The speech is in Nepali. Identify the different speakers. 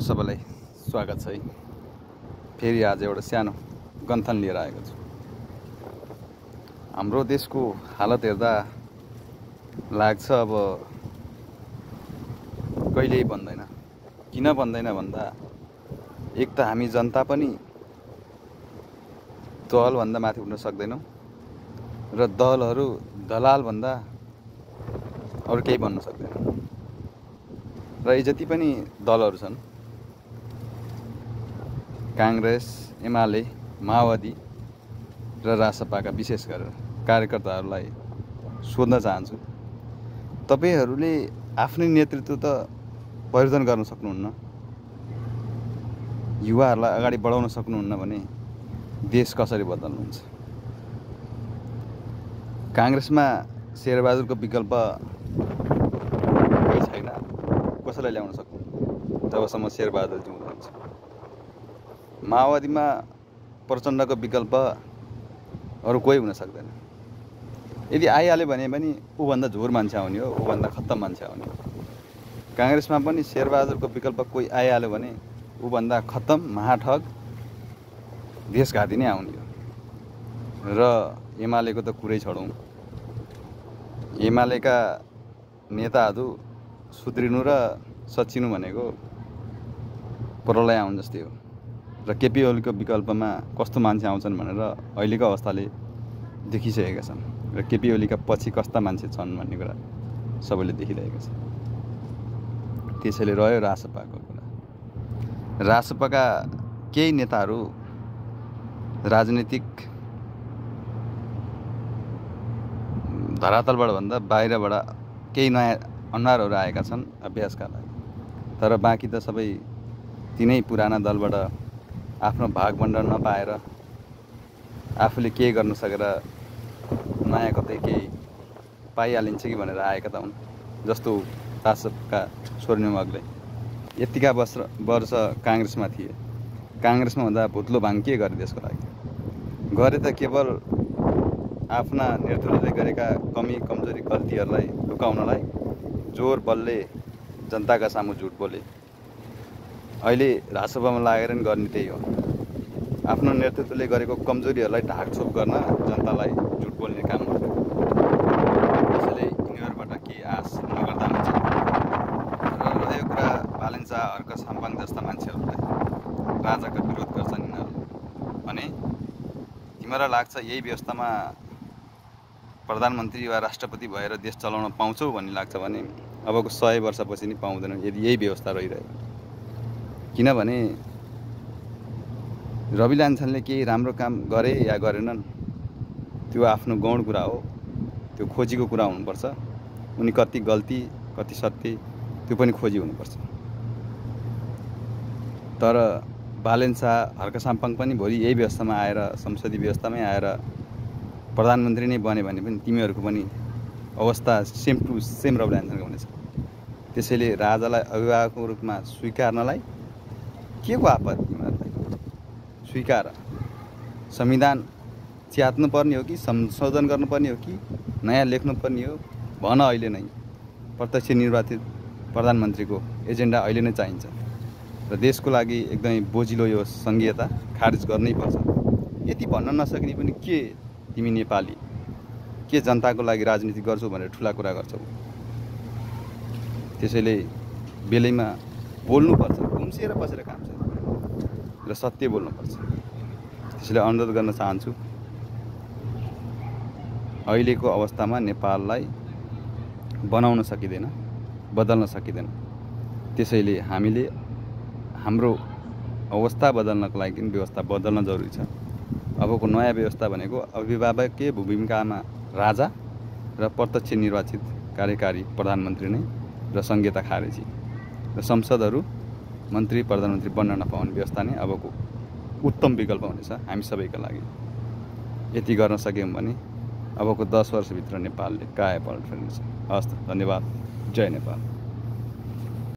Speaker 1: सबैलाई स्वागत छ है। फेरि आज एउटा सानो गन्थन लिएर आएको छु। हाम्रो देशको हालत हेर्दा लाग्छ अब कहिल्यै बन्दैन। किन बन्दैन भन्दा एक त हामी जनता पनि दलभन्दा माथि उठ्न सक्दैनौँ र दलहरू दलालभन्दा अरू केही बन्न सक्दैनौँ। र यी जति पनि दलहरू छन्, काङ्ग्रेस, एमाले, माओवादी र रासपाका विशेष गरेर कार्यकर्ताहरूलाई सोध्न चाहन्छु, तपाईहरूले आफ्नै नेतृत्व त परिवर्तन गर्न सक्नुहुन्न, युवाहरूलाई अगाडि बढाउन सक्नुहुन्न भने देश कसरी बदल्नुहुन्छ? काङ्ग्रेसमा शेरबहादुरको विकल्प केही छैन, कसैलाई ल्याउन सक्नुहुन्न जबसम्म शेरबहादुर जिउँदो हुन्छ। माओवादीमा प्रचण्डको विकल्प अरू कोही हुन सक्दैन। यदि आइहाल्यो भने पनि ऊभन्दा झोर मान्छे आउने हो, ऊभन्दा खत्तम मान्छे आउने हो। काङ्ग्रेसमा पनि शेरबहादुरको विकल्प कोही आइहाल्यो भने ऊभन्दा खत्तम महाठग देशघाती नै आउने हो। र एमालेको त कुरै छोडौँ। एमालेका नेताहरू सुध्रिनु र सच्चिनु भनेको प्रलय आउनु जस्तै हो। र केपी ओलीको विकल्पमा कस्तो मान्छे आउँछन् भनेर अहिलेको अवस्थाले देखिसकेका छन्। र केपी ओलीका पछि कस्ता मान्छे छन् भन्ने कुरा सबैले देखिरहेका छन्। त्यसैले रह्यो रासपाको कुरा। रासपाका केही नेताहरू राजनीतिक धरातलबाट भन्दा बाहिरबाट केही नयाँ अनुहारहरू आएका छन् अभ्यासका लागि। तर बाँकी त सबै तिनै पुराना दलबाट आफ्नो भागबण्डल नपाएर आफूले केही गर्न सकेर नयाँ कतै केही पाइहालिन्छ कि भनेर आएका त हुन्। जस्तो रासपका स्वर्णिम अग्ले यतिका वर्ष काङ्ग्रेसमा थिए। काङ्ग्रेसमा भन्दा भुत्लो भाङ के गरे देशको लागि? गरे त केवल आफ्ना नेतृत्वले गरेका कमी कमजोरी गल्तीहरूलाई लुकाउनलाई जोर बलले जनताका सामु झुट बोले। अहिले राजसभामा लागेर नि गर्ने त्यही हो। आफ्नो नेतृत्वले गरेको कमजोरीहरूलाई ढाकछोप गर्न जनतालाई झुट बोल्ने काम गर्छ। त्यसैले यिनीहरूबाट केही आश नगर्दा हुन्छ। र रहेको कुरा बालेन शाह, हर्क साम्पाङ जस्ता मान्छेहरूलाई राजाका विरोध गर्छन् यिनीहरू भने तिमीलाई लाग्छ यही व्यवस्थामा प्रधानमन्त्री वा राष्ट्रपति भएर देश चलाउन पाउँछौ भन्ने लाग्छ भने अबको 100 वर्षपछि नि पाउँदैनौ यदि यही व्यवस्था रहिरह्यो। किनभने रवि लान्छनले केही राम्रो काम गरे या गरेनन् त्यो आफ्नो गौण कुरा हो, त्यो खोजीको कुरा हुनुपर्छ। उनी कति गल्ती कति सत्य त्यो पनि खोजी हुनुपर्छ। तर बालेन शाह, हर्क साम्पाङ पनि भोलि यही व्यवस्थामा आएर संसदीय व्यवस्थामै आएर प्रधानमन्त्री नै बने भने पनि तिमीहरूको पनि अवस्था सेम टु सेम रवि लान्छनको हुनेछ। त्यसैले राजालाई अभिभावकको रूपमा स्वीकार्नलाई के को आपत्ति? तिमीहरूलाई स्वीकार। संविधान च्यात्नुपर्ने हो कि संशोधन गर्नुपर्ने हो कि नयाँ लेख्नुपर्ने हो भन। अहिले नै प्रत्यक्ष निर्वाचित प्रधानमन्त्रीको एजेन्डा अहिले नै चाहिन्छ। र देशको लागि एकदमै बोझिलो यो सङ्घीयता खारिज गर्नै पर्छ। यति भन्न नसक्ने पनि के तिमी नेपाली के जनताको लागि राजनीति गर्छौ भनेर ठुला कुरा गर्छौ? त्यसैले बेलैमा बोल्नुपर्छ, घुम्सिएर बसेर काम छैन र सत्य बोल्नुपर्छ। त्यसैले अनुरोध गर्न चाहन्छु, अहिलेको अवस्थामा नेपाललाई बनाउन सकिँदैन, बदल्न सकिँदैन। त्यसैले हामीले हाम्रो अवस्था बदल्नको लागि व्यवस्था बदल्न जरुरी छ। अबको नयाँ व्यवस्था भनेको अभिभावकीय भूमिकामा राजा र प्रत्यक्ष निर्वाचित कार्यकारी प्रधानमन्त्री नै र संहिता खारेजी र संसदहरू मन्त्री प्रधानमन्त्री बन्न नपाउने व्यवस्था नै अबको उत्तम विकल्प हुनेछ हामी सबैका लागि। यति गर्न सक्यौँ भने अबको 10 वर्षभित्र नेपालले कायापलट फेर्नेछ। हस् त, धन्यवाद। जय नेपाल।